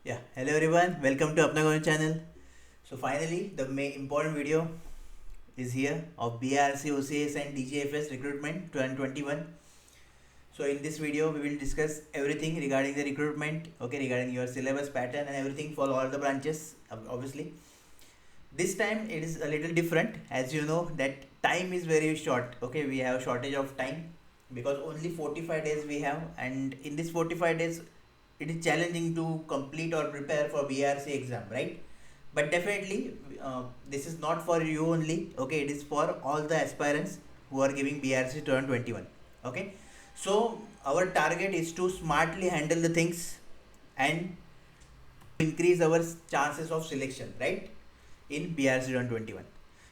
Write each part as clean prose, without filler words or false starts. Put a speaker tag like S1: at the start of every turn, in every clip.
S1: Yeah, hello everyone, welcome to Apna Government channel. So finally, the main important video is here of BRC, OCS and DGFS recruitment 2021. So in this video, we will discuss everything regarding the recruitment, okay, regarding your syllabus pattern and everything for all the branches, obviously. This time it is a little different, as you know that time is very short, okay, we have shortage of time because only 45 days we have, and in this 45 days it is challenging to complete or prepare for BRC exam, right? But definitely this is not for you only, okay, it is for all the aspirants who are giving BRC 2021, okay. So our target is to smartly handle the things and increase our chances of selection, right, in BRC 2021.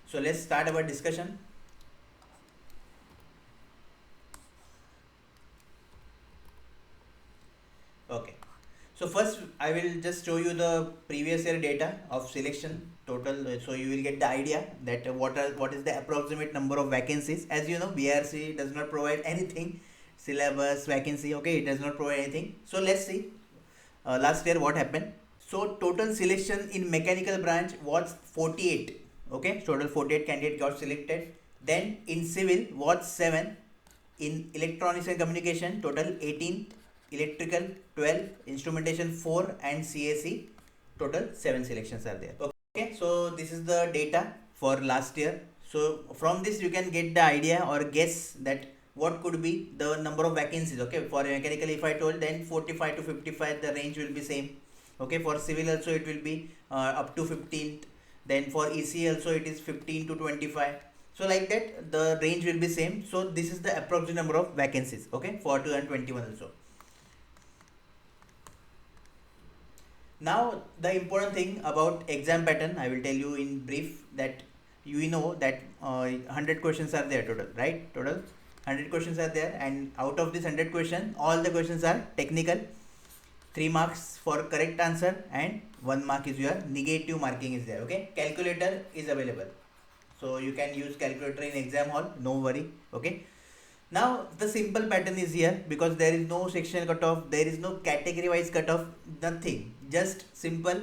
S1: So let's start our discussion. Okay. So first I will just show you the previous year data of selection total, so you will get the idea that what is the approximate number of vacancies. As you know, BRC does not provide anything, syllabus, vacancy, okay, it does not provide anything. So let's see last year what happened. So total selection in mechanical branch was 48, okay, total 48 candidate got selected. Then in civil was 7, in electronics and communication total 18, electrical 12, instrumentation 4 and CAC total 7 selections are there. Okay, so this is the data for last year. So from this you can get the idea or guess that what could be the number of vacancies. Okay, for mechanical if I told, then 45 to 55 the range will be same. Okay, for civil also it will be up to 15, then for EC also it is 15 to 25. So like that the range will be same. So this is the approximate number of vacancies, okay, for 2021 also. Now the important thing about exam pattern, I will tell you in brief that you know that 100 questions are there total, right? Total 100 questions are there, and out of this 100 question, all the questions are technical. 3 marks for correct answer and 1 mark is your negative marking is there, okay. Calculator is available, so you can use calculator in exam hall, no worry, okay. Now the simple pattern is here because there is no sectional cutoff, there is no category wise cutoff, nothing, just simple.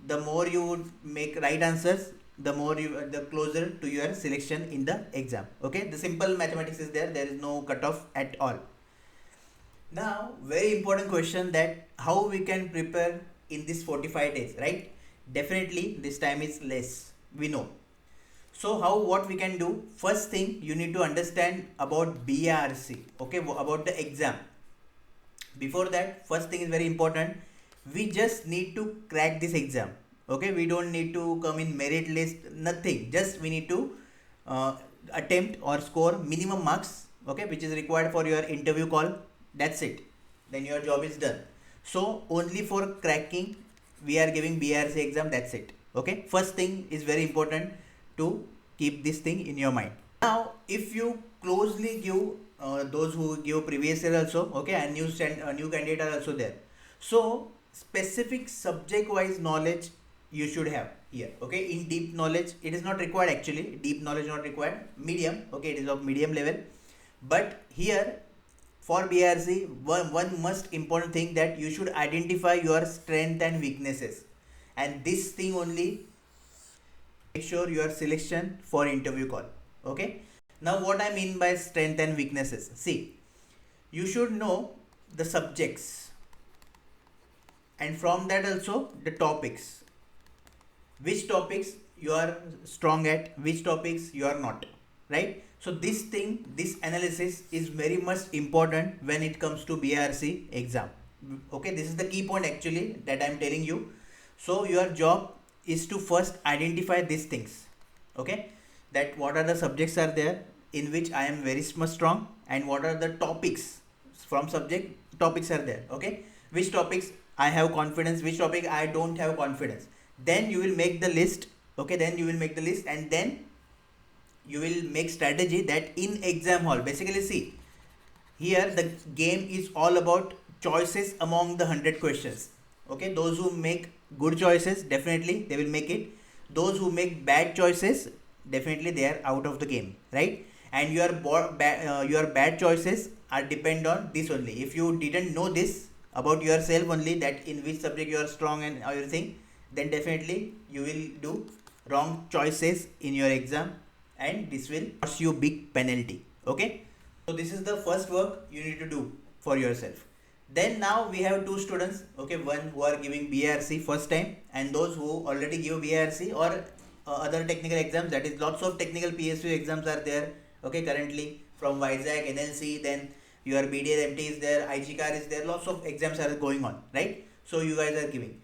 S1: The more you make right answers, the more you the closer to your selection in the exam, okay. The simple mathematics is there, there is no cutoff at all. Now very important question that how we can prepare in this 45 days, right? Definitely this time is less, we know. So how what we can do? First thing you need to understand about BRC, okay, about the exam. Before that, first thing is very important. We just need to crack this exam, okay. We don't need to come in merit list, nothing. Just we need to attempt or score minimum marks, okay, which is required for your interview call. That's it. Then your job is done. So only for cracking we are giving BRC exam. That's it. Okay. First thing is very important to keep this thing in your mind. Now, if you closely give those who give previous year also, okay, and new candidate are also there. So specific subject wise knowledge you should have here, okay. In deep knowledge it is not required, actually deep knowledge not required, medium, okay, it is of medium level. But here for BRC, one most important thing that you should identify your strength and weaknesses, and this thing only make sure your selection for interview call, okay. Now what I mean by strength and weaknesses, see, you should know the subjects, and from that also the topics, which topics you are strong at, which topics you are not, right? So this thing, this analysis is very much important when it comes to BRC exam, okay. This is the key point actually that I am telling you. So your job is to first identify these things, okay, that what are the subjects are there in which I am very much strong, and what are the topics from subject topics are there, okay, which topics I have confidence, which topic I don't have confidence. Then you will make the list, okay, then you will make the list, and then you will make strategy that in exam hall, basically see, here the game is all about choices among the 100 questions, okay. Those who make good choices, definitely they will make it. Those who make bad choices, definitely they are out of the game, right? And your bad choices are depend on this only. If you didn't know this, about yourself only, that in which subject you are strong and everything, then definitely you will do wrong choices in your exam, and this will cost you big penalty. Okay, so this is the first work you need to do for yourself. Then now we have two students, okay, one who are giving BRC first time, and those who already give BRC or other technical exams. That is, lots of technical PSU exams are there, okay, currently from Vizag, NLC, then your BDL MT is there, IGCAR is there, lots of exams are going on, right? So you guys are giving.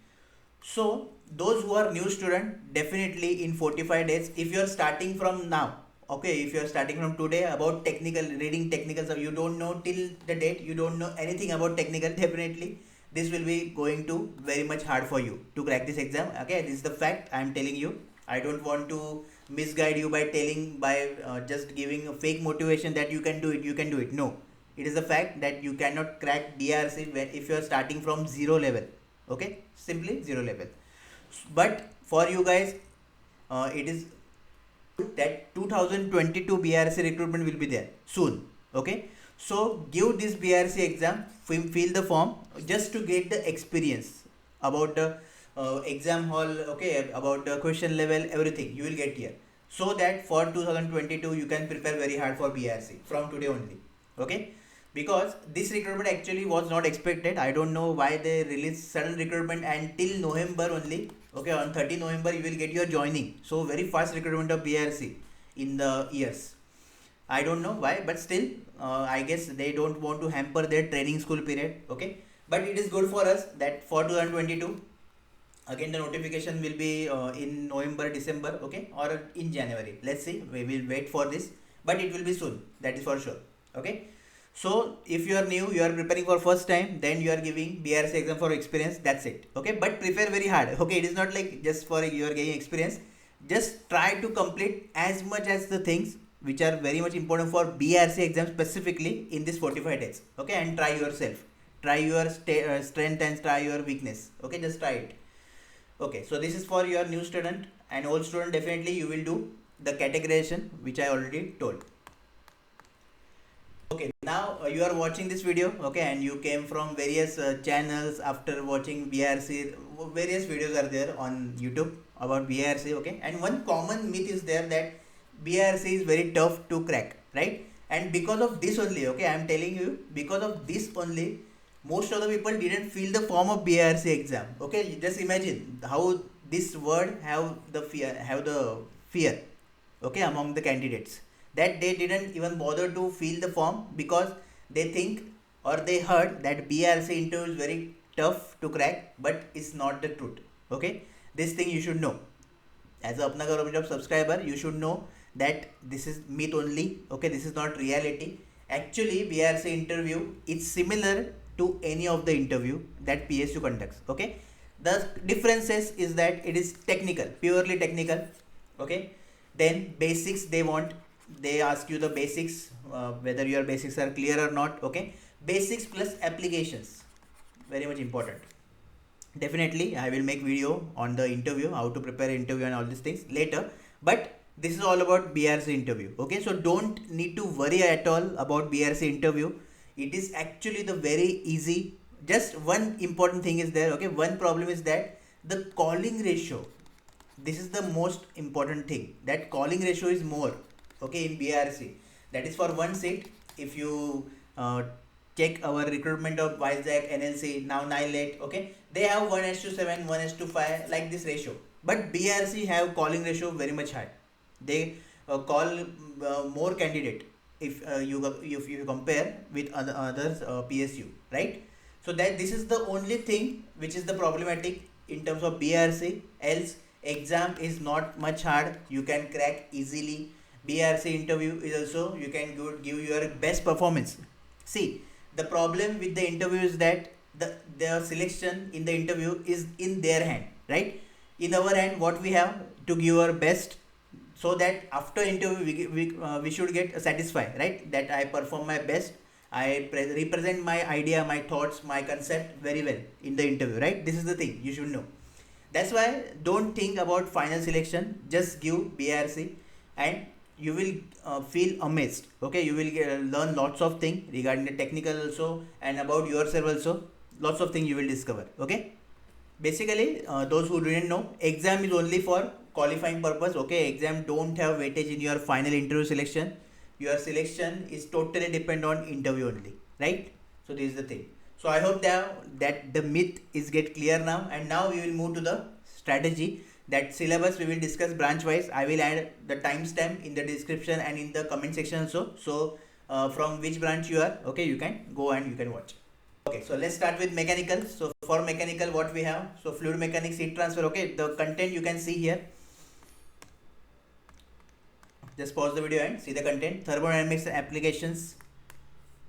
S1: So those who are new student, definitely in 45 days, if you are starting from now, okay, if you are starting from today about technical, reading technical stuff, you don't know till the date, you don't know anything about technical, definitely this will be going to very much hard for you to crack this exam. Okay, this is the fact I am telling you. I don't want to misguide you by telling, by just giving a fake motivation that you can do it, you can do it. No, it is a fact that you cannot crack DRC when, if you are starting from zero level. Okay, simply zero level. But for you guys, it is that 2022 BRC recruitment will be there soon. Okay, so give this BRC exam, fill the form just to get the experience about the exam hall, okay, about the question level, everything you will get here, so that for 2022 you can prepare very hard for BRC from today only. Okay, because this recruitment actually was not expected. I don't know why they released sudden recruitment until November only. Okay, on 30 November you will get your joining. So very fast recruitment of BRC in the years. I don't know why, but still, I guess they don't want to hamper their training school period. Okay, but it is good for us that for 2022, again the notification will be in November, December, okay, or in January. Let's see. We will wait for this, but it will be soon. That is for sure. Okay. So if you are new, you are preparing for first time, then you are giving BRC exam for experience. That's it. Okay, but prepare very hard. Okay, it is not like just for you are getting experience. Just try to complete as much as the things which are very much important for BRC exam specifically in this 45 days. Okay, and try yourself. Try your strength and try your weakness. Okay, just try it. Okay, so this is for your new student, and old student definitely you will do the categorization which I already told. Okay, now you are watching this video, okay, and you came from various channels after watching BRC. Various videos are there on YouTube about BRC, okay, and one common myth is there that BRC is very tough to crack, right? And because of this only, okay, I am telling you, because of this only, most of the people didn't fill the form of BRC exam. Okay, you just imagine how this word have the fear, okay, among the candidates, that they didn't even bother to fill the form because they think or they heard that BRC interview is very tough to crack, but it's not the truth. Okay, this thing you should know. As a Apna Government Job subscriber, you should know that this is myth only. Okay, this is not reality. Actually, BRC interview is similar to any of the interview that PSU conducts. Okay, the differences is that it is technical, purely technical. Okay, then basics they ask you the basics, whether your basics are clear or not. Okay, basics plus applications, very much important. Definitely I will make video on the interview, how to prepare interview and all these things later, but this is all about BRC interview. Okay, so don't need to worry at all about BRC interview. It is actually the very easy. Just one important thing is there. Okay, one problem is that the calling ratio, this is the most important thing, that calling ratio is more, okay, in BRC. That is for one seat. If you check our recruitment of Vizag, NLC, now NILET, okay, they have 1:7, 1:5, like this ratio. But BRC have calling ratio very much high. They call more candidate if you compare with others PSU, right? So that this is the only thing which is the problematic in terms of BRC. Else exam is not much hard, you can crack easily. BRC interview is also, you can give your best performance. See, the problem with the interview is that their selection in the interview is in their hand, right? In our hand, what we have to give our best, so that after interview we should get satisfied, right? That I perform my best, I represent my idea, my thoughts, my concept very well in the interview, right? This is the thing you should know. That's why don't think about final selection, just give BRC and you will feel amazed. Okay, you will learn lots of things regarding the technical also and about yourself also. lots of things you will discover. Okay, basically those who didn't know, exam is only for qualifying purpose. Okay, exam don't have weightage in your final interview selection. Your selection is totally depend on interview only, right? So this is the thing. So I hope that the myth is get clear now, and now we will move to the strategy. That syllabus we will discuss branch wise. I will add the timestamp in the description and in the comment section also. So from which branch you are, okay, you can go and you can watch. Okay, so let's start with mechanical. So for mechanical, what we have? So fluid mechanics, heat transfer. Okay, the content you can see here. Just pause the video and see the content. Thermodynamics applications.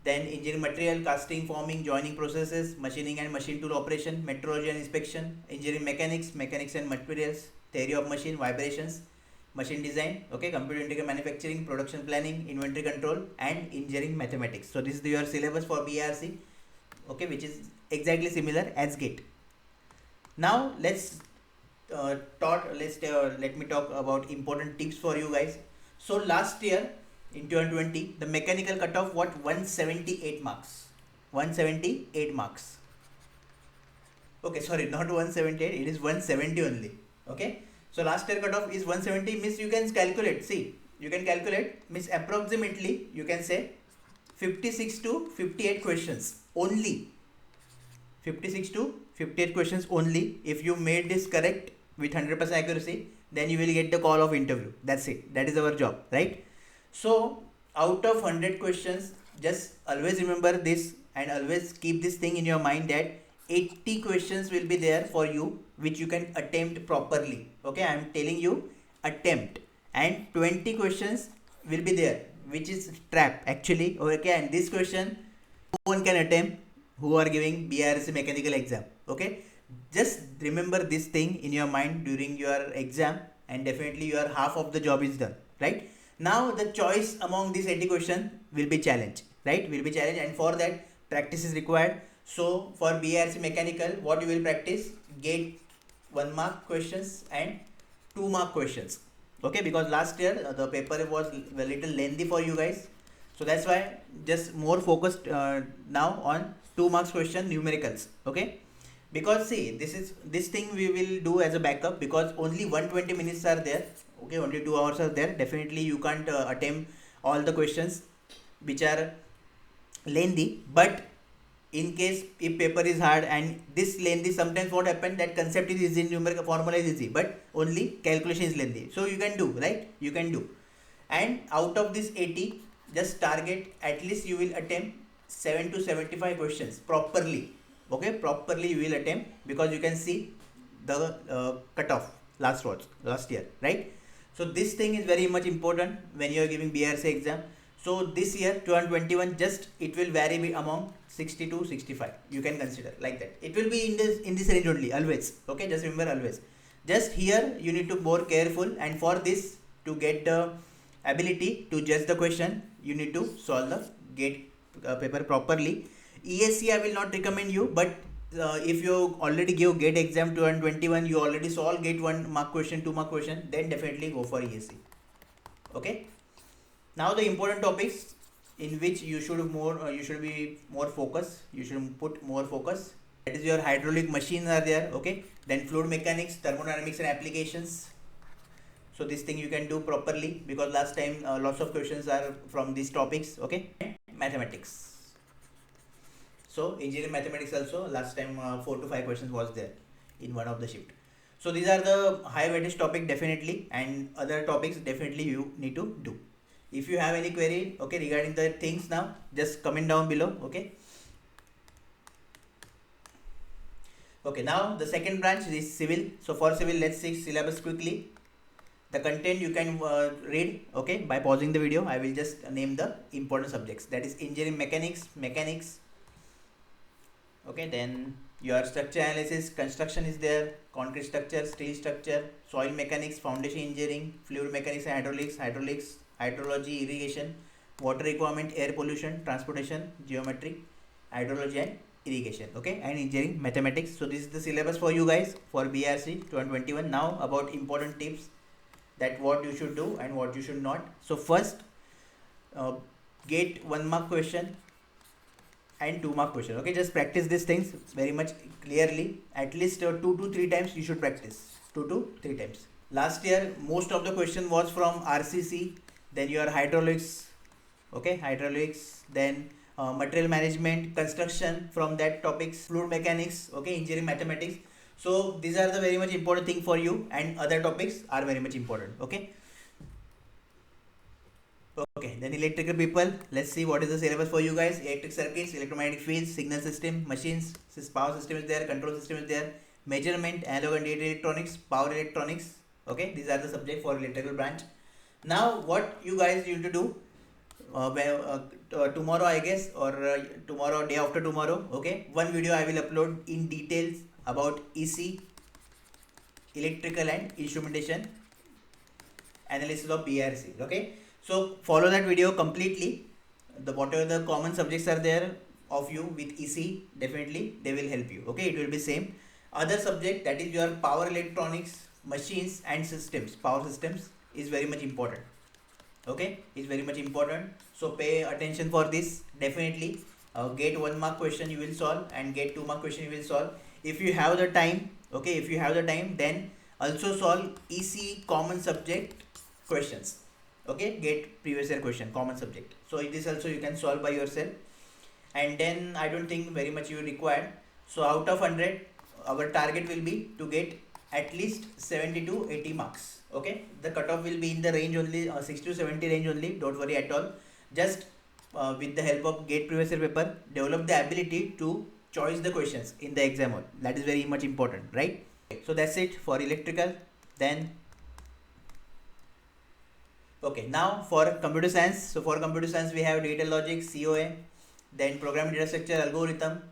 S1: Then engineering material, casting, forming, joining processes, machining and machine tool operation, metrology and inspection, engineering mechanics, mechanics and materials, theory of machine, vibrations, machine design, okay, computer integrated manufacturing, production planning, inventory control, and engineering mathematics. So this is your syllabus for BRC, okay, which is exactly similar as GATE. Now let me talk about important tips for you guys. So last year in 2020, the mechanical cutoff what 178 marks. 178 marks. Okay, sorry, not 178, it is 170 only. Okay, so last year cutoff is 170, means you can calculate. See, you can calculate, means approximately you can say 56 to 58 questions only. 56 to 58 questions only. If you made this correct with 100% accuracy, then you will get the call of interview. That's it. That is our job, right? So out of 100 questions, just always remember this and always keep this thing in your mind that 80 questions will be there for you which you can attempt properly. Okay, I am telling you attempt, and 20 questions will be there which is trap actually. Okay, and this question no one can attempt who are giving BRC mechanical exam. Okay, just remember this thing in your mind during your exam, and definitely your half of the job is done, right? Now the choice among these 80 questions will be challenge, right? Will be challenge, and for that practice is required. So for BRC mechanical, what you will practice? Get 1 mark questions and 2 mark questions. Okay, because last year the paper was a little lengthy for you guys, so that's why just more focused now on 2 marks question numericals. Okay, because see, this thing we will do as a backup, because only 120 minutes are there. Okay, only 2 hours are there. Definitely you can't attempt all the questions which are lengthy, but in case if paper is hard and this lengthy, sometimes what happens, that concept is easy, numerical formula is easy, but only calculation is lengthy. So you can do, right? You can do. And out of this 80, just target at least you will attempt 7 to 75 questions properly. Okay, properly you will attempt, because you can see the cutoff last year, right? So this thing is very much important when you are giving BRC exam. So this year 2021, just it will vary among 60 to 65. You can consider like that. It will be in this range only always. Okay, just remember always. Just here you need to be more careful, and for this, to get the ability to judge the question, you need to solve the GATE paper properly. ESC I will not recommend you, but if you already give GATE exam 2021, you already solve GATE 1 mark question, 2 mark question, then definitely go for ESC. Okay. Now the important topics in which you should be more focused. You should put more focus. That is your hydraulic machines are there. Okay. Then fluid mechanics, thermodynamics and applications. So this thing you can do properly, because last time lots of questions are from these topics. Okay. Mathematics. So engineering mathematics also last time 4 to 5 questions was there in one of the shift. So these are the high weightage topic definitely, and other topics definitely you need to do. If you have any query, okay, regarding the things now, just comment down below. Okay. Okay, now the second branch is civil. So for civil, let's see syllabus quickly. The content you can read, okay, by pausing the video. I will just name the important subjects. That is engineering mechanics. Okay, then your structure analysis, construction is there, concrete structure, steel structure, soil mechanics, foundation engineering, fluid mechanics and hydraulics, hydrology, irrigation, water requirement, air pollution, transportation, geometry, hydrology and irrigation. Okay, and engineering mathematics. So this is the syllabus for you guys for BRC 2021. Now about important tips, that what you should do and what you should not. So first, get 1 mark question and 2 mark question. Okay, just practice these things very much clearly. At least 2 to 3 times you should practice. 2 to 3 times. Last year most of the question was from RCC, then your hydraulics, okay, hydraulics, then material management, construction, from that topics, fluid mechanics, okay, engineering mathematics. So these are the very much important thing for you, and other topics are very much important. Okay. Okay, then electrical people, let's see what is the syllabus for you guys. Electric circuits, electromagnetic fields, signal system, machines, power system is there, control system is there, measurement, analog and data electronics, power electronics. Okay, these are the subject for electrical branch. Now what you guys need to do, tomorrow I guess, or tomorrow, day after tomorrow, okay, one video I will upload in details about EC, electrical and instrumentation, analysis of BRC. Okay, so follow that video completely. The whatever the common subjects are there of you with EC, definitely they will help you. Okay, it will be same. Other subject, that is your power electronics, machines and systems, power systems, is very much important. Okay, is very much important. So pay attention for this. Definitely get 1 mark question you will solve, and get 2 mark question you will solve if you have the time. Okay, if you have the time, then also solve EC common subject questions. Okay, get previous year question common subject. So this also you can solve by yourself, and then I don't think very much you require. So out of 100, our target will be to get at least 70 to 80 marks. Okay, the cutoff will be in the range only, 60 to 70 range only. Don't worry at all. Just with the help of get previous year paper, develop the ability to choose the questions in the exam hall. That is very much important, right? So that's it for electrical. Then okay, now for computer science. So for computer science we have data logic, COA, then programming data structure, algorithm,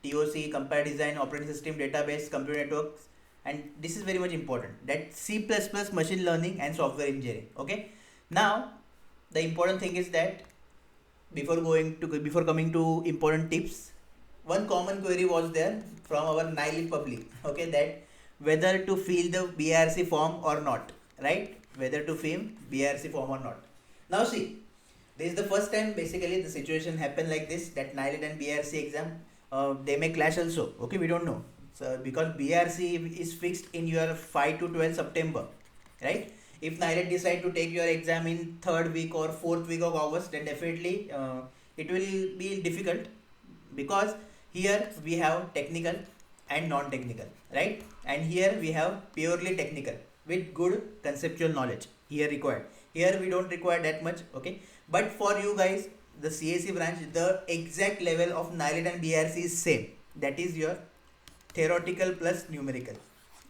S1: TOC, compare design, operating system, database, computer networks, and this is very much important, that C++, machine learning and software engineering. Okay, now the important thing is that before coming to important tips, one common query was there from our NILIT public. Okay, that whether to fill the BRC form or not, right? Whether to fill BRC form or not. Now see, this is the first time basically the situation happened like this, that NILIT and BRC exam, they may clash also. Okay, we don't know. So because BRC is fixed in your 5 to 12 September, right? If NILIT decide to take your exam in 3rd week or 4th week of August, then definitely it will be difficult, because here we have technical and non-technical, right? And here we have purely technical with good conceptual knowledge here required. Here we don't require that much. Okay, but for you guys, the CAC branch, the exact level of NILIT and BRC is same. That is your theoretical plus numerical,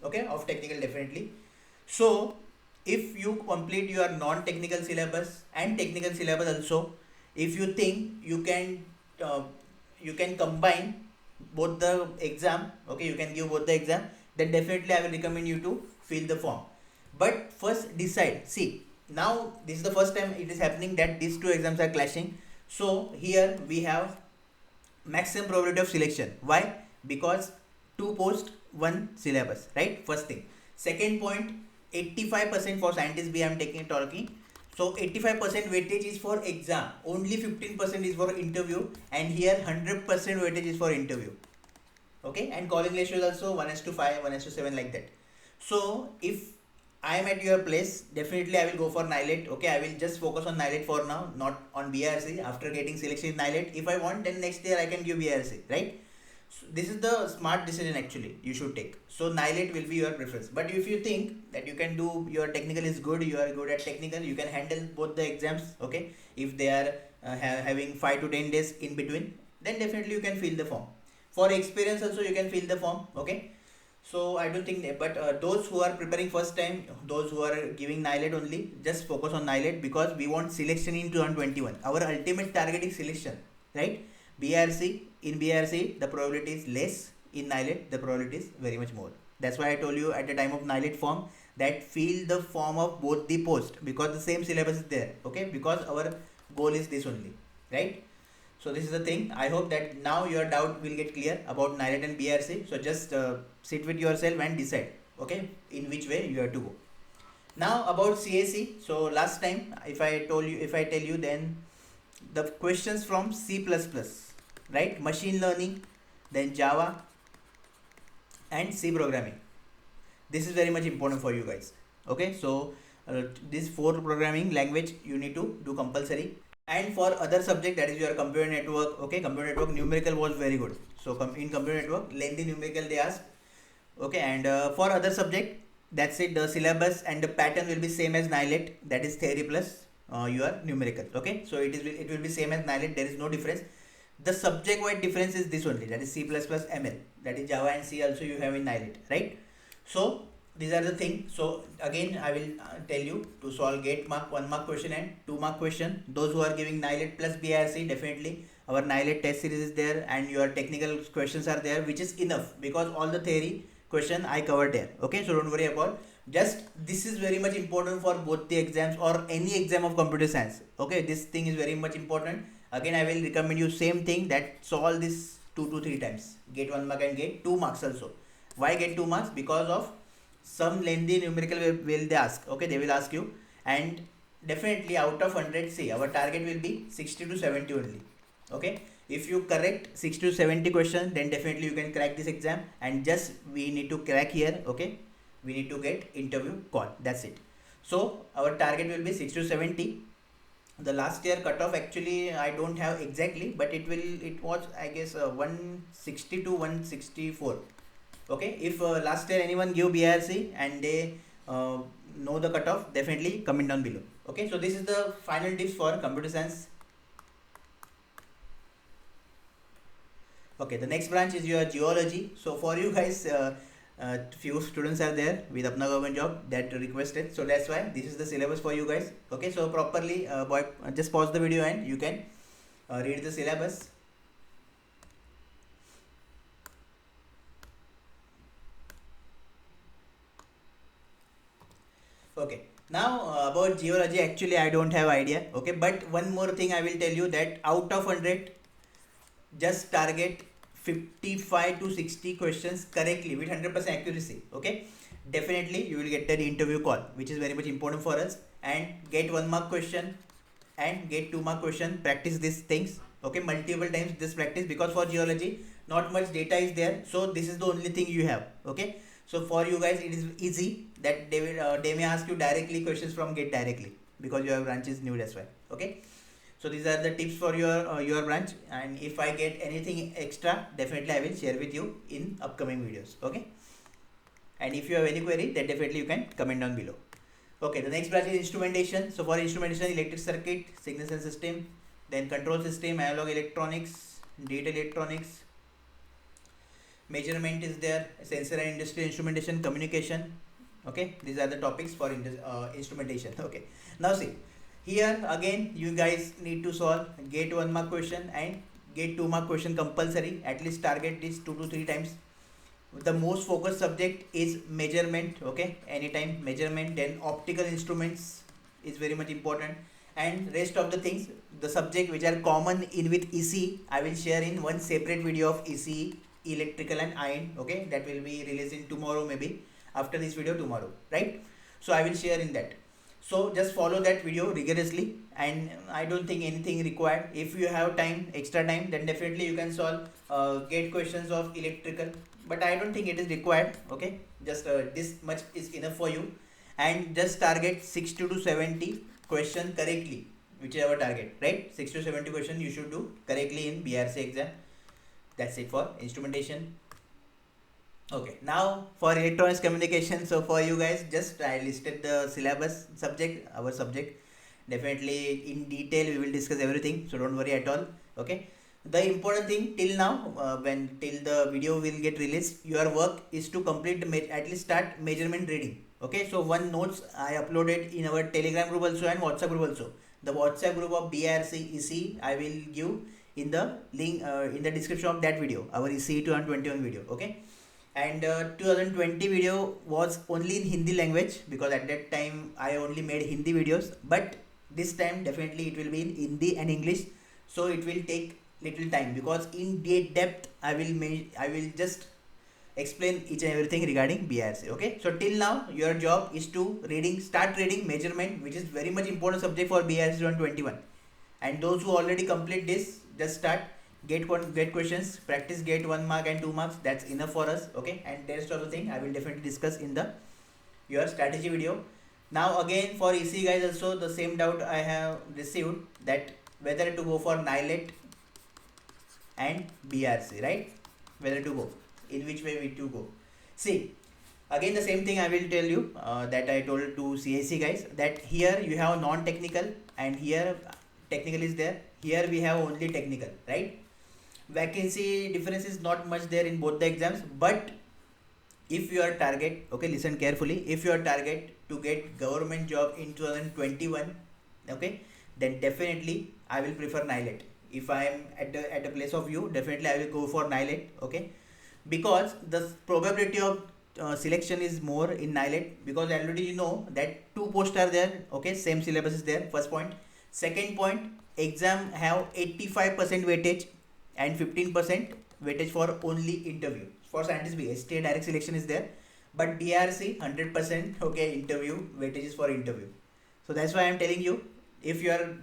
S1: okay, of technical definitely. So if you complete your non-technical syllabus and technical syllabus also, if you think you can combine both the exam, okay, you can give both the exam, then definitely I will recommend you to fill the form. But first decide. See, now this is the first time it is happening that these two exams are clashing. So here we have maximum probability of selection. Why? Because 2 post 1 syllabus, right? First thing. Second point, 85% for scientist B I am talking. So 85% weightage is for exam, only 15% is for interview, and here 100% weightage is for interview. Okay, and calling ratio is also 1:5, 1:7, like that. So if I am at your place, definitely I will go for NILIT. Okay, I will just focus on NILIT for now, not on BRC. After getting selection in NILIT, if I want, then next year I can give BRC, right? So this is the smart decision actually you should take. So NILIT will be your preference. But if you think that you can do, your technical is good, you are good at technical, you can handle both the exams. Okay, if they are having 5 to 10 days in between, then definitely you can fill the form. For experience also you can fill the form. Okay, so I don't think that, but those who are preparing first time, those who are giving NILIT only, just focus on NILIT, because we want selection in 2021. Our ultimate target is selection, right? BRC, in BRC the probability is less, in NILIT the probability is very much more. That's why I told you at the time of NILIT form that fill the form of both the post, because the same syllabus is there. Okay, because our goal is this only, right? So this is the thing. I hope that now your doubt will get clear about NILIT and BRC. So just sit with yourself and decide, okay, in which way you have to go. Now about CAC. So last time, if I tell you, then the questions from C++, right? Machine learning, then Java and C programming. This is very much important for you guys. Okay, so these four programming language you need to do compulsory. And for other subject, that is your computer network. Okay, computer network numerical was very good. So in computer network, lengthy numerical they ask. Okay, and for other subject, that's it. The syllabus and the pattern will be same as NILET. That is theory plus your numerical. Okay, so it will be same as NILET. There is no difference. The subject wide difference is this only. That is C++ ML. That is Java and C also you have in NILET, right? So these are the things. So again I will tell you to solve gate mark 1 mark question and 2 mark question. Those who are giving NILET plus BRC, definitely our NILET test series is there and your technical questions are there, which is enough because all the theory question I covered there. Okay, so don't worry about. Just this is very much important for both the exams or any exam of computer science. Okay, this thing is very much important. Again I will recommend you same thing, that solve this 2 to 3 times. Get 1 mark and get 2 marks also. Why get 2 marks? Because of some lengthy numerical will they ask. Okay, they will ask you, and definitely out of 100, see our target will be 60 to 70 only. Okay, if you correct 60 to 70 questions, then definitely you can crack this exam, and just we need to crack here. Okay, we need to get interview call, that's it. So our target will be 60 to 70. The last year cutoff actually I don't have exactly, but it was I guess 160 to 164. Okay, if last year anyone give BRC and they know the cutoff, definitely comment down below. Okay, so this is the final tips for computer science. Okay, the next branch is your geology. So for you guys, few students are there with Apna government job that requested, so that's why this is the syllabus for you guys. Okay, so properly just pause the video and you can read the syllabus. Okay, now about geology, actually I don't have idea. Okay, but one more thing I will tell you, that out of 100, just target 55 to 60 questions correctly with 100% accuracy. Okay, definitely you will get that interview call, which is very much important for us. And get 1 mark question and get 2 mark question. Practice these things. Okay, multiple times this practice, because for geology not much data is there, so this is the only thing you have. Okay, so for you guys it is easy that they may ask you directly questions from GATE directly, because your branch is new, that's why. Okay, so these are the tips for your branch, and if I get anything extra, definitely I will share with you in upcoming videos. Okay, and if you have any query, then definitely you can comment down below. Okay, the next branch is instrumentation. So for instrumentation, electric circuit, signals and system, then control system, analog electronics, digital electronics, measurement is there, sensor and industrial instrumentation, communication. Okay, these are the topics for instrumentation. Okay, now see, here again you guys need to solve GATE 1 mark question and GATE 2 mark question compulsory. At least target this 2 to 3 times. The most focused subject is measurement. Okay, anytime measurement, then optical instruments is very much important, and rest of the things, the subject which are common in with ECE, I will share in one separate video of ECE, electrical and iron. Okay, that will be released in tomorrow, maybe after this video tomorrow, right? So I will share in that. So just follow that video rigorously, and I don't think anything required. If you have time, extra time, then definitely you can solve GATE questions of electrical, but I don't think it is required. Okay, just this much is enough for you, and just target 60 to 70 question correctly, which is our target, right? 60 to 70 question you should do correctly in BRC exam. That's it for instrumentation. Okay, now for electronics communication. So for you guys, just I listed the syllabus subject, our subject. Definitely in detail we will discuss everything, so don't worry at all. Okay, the important thing till now, when till the video will get released, your work is to complete the at least start measurement reading. Okay, so one notes I uploaded in our Telegram group also and WhatsApp group also. The WhatsApp group of BRC ECE I will give in the link in the description of that video, our ECE 2021 video. Okay, and 2020 video was only in Hindi language, because at that time I only made Hindi videos, but this time definitely it will be in Hindi and English, so it will take little time, because in depth I will just explain each and everything regarding BRC. Okay, so till now your job is to start reading measurement, which is very much important subject for BRC 2021, and those who already complete this, just start get questions, practice, get 1 mark and 2 marks. That's enough for us. Okay, and rest of the thing I will definitely discuss in the your strategy video. Now again for EC guys also the same doubt I have received, that whether to go for NILET and BRC, right? Whether to go, in which way we to go. See, again the same thing I will tell you that I told to CSC guys, that here you have non-technical and here technical is there. Here we have only technical, right? Vacancy difference is not much there in both the exams, but if your target, okay, listen carefully, if your target to get government job in 2021, okay, then definitely I will prefer NILET. If I am at the place of you, definitely I will go for NILET, okay, because the probability of selection is more in NILET, because already you know that 2 posts are there, okay, same syllabus is there, first point. Second point, exam have 85% weightage and 15% weightage for only interview. For scientist B, STA direct selection is there, but DRC 100%, okay, interview weightage is for interview. So that's why I am telling you, if your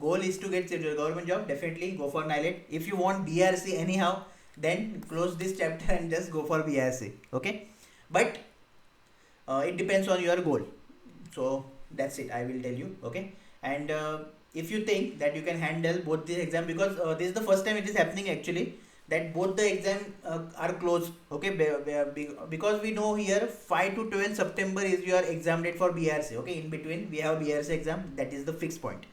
S1: goal is to get a government job, definitely go for NILET. If you want BRC anyhow, then close this chapter and just go for BRC, okay. But it depends on your goal. So that's it, I will tell you, okay. And if you think that you can handle both the exam, because this is the first time it is happening actually, that both the exam are closed, okay, because we know here 5 to 12 September is your exam date for BRC, okay. In between we have BRC exam, that is the fixed point.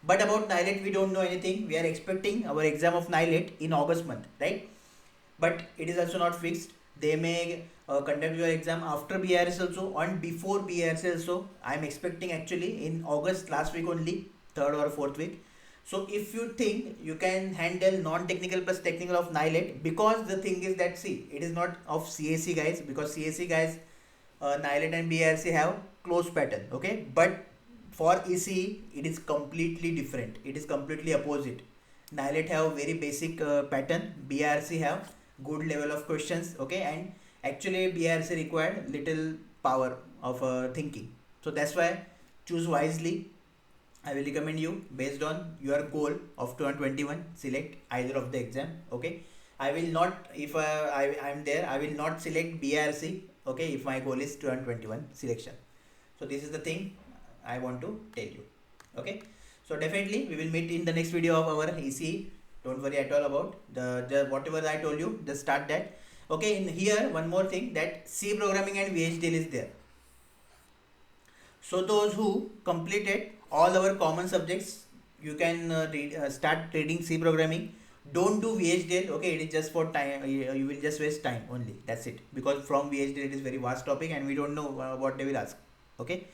S1: But about NILET we don't know anything. We are expecting our exam of NILET in August month, right? But it is also not fixed. They may conduct your exam after BRC also and before BRC also. I am expecting actually in August last week only, 3rd or 4th week. So if you think you can handle non-technical plus technical of NILET, because the thing is that, see, it is not of CSC guys, because CSC guys NILET and BRC have close pattern, okay, but for ECE it is completely different. It is completely opposite. NILET have very basic pattern, BRC have good level of questions, okay, and actually BRC required little power of thinking. So that's why choose wisely. I will recommend you based on your goal of 2021, select either of the exam, okay. I will not, if I am there, I will not select BRC, okay, if my goal is 2021 selection. So this is the thing I want to tell you, okay. So definitely we will meet in the next video of our ECE. Don't worry at all about the whatever I told you, just start that, okay. In here one more thing, that C programming and VHDL is there. So those who completed all our common subjects, you can start reading C programming. Don't do VHDL, okay, it is just for time, you will just waste time only, that's it, because from VHDL it is very vast topic and we don't know what they will ask, okay.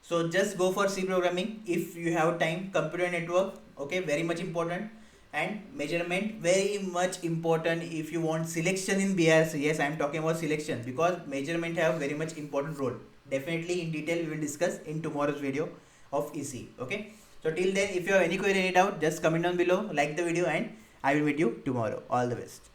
S1: So just go for C programming if you have time. Computer network, okay, very much important. And measurement, very much important if you want selection in BRC. Yes, I am talking about selection, because measurement have very much important role. Definitely in detail we will discuss in tomorrow's video of EC, okay. So till then, if you have any query, any doubt, just comment down below, like the video, and I will meet you tomorrow. All the best.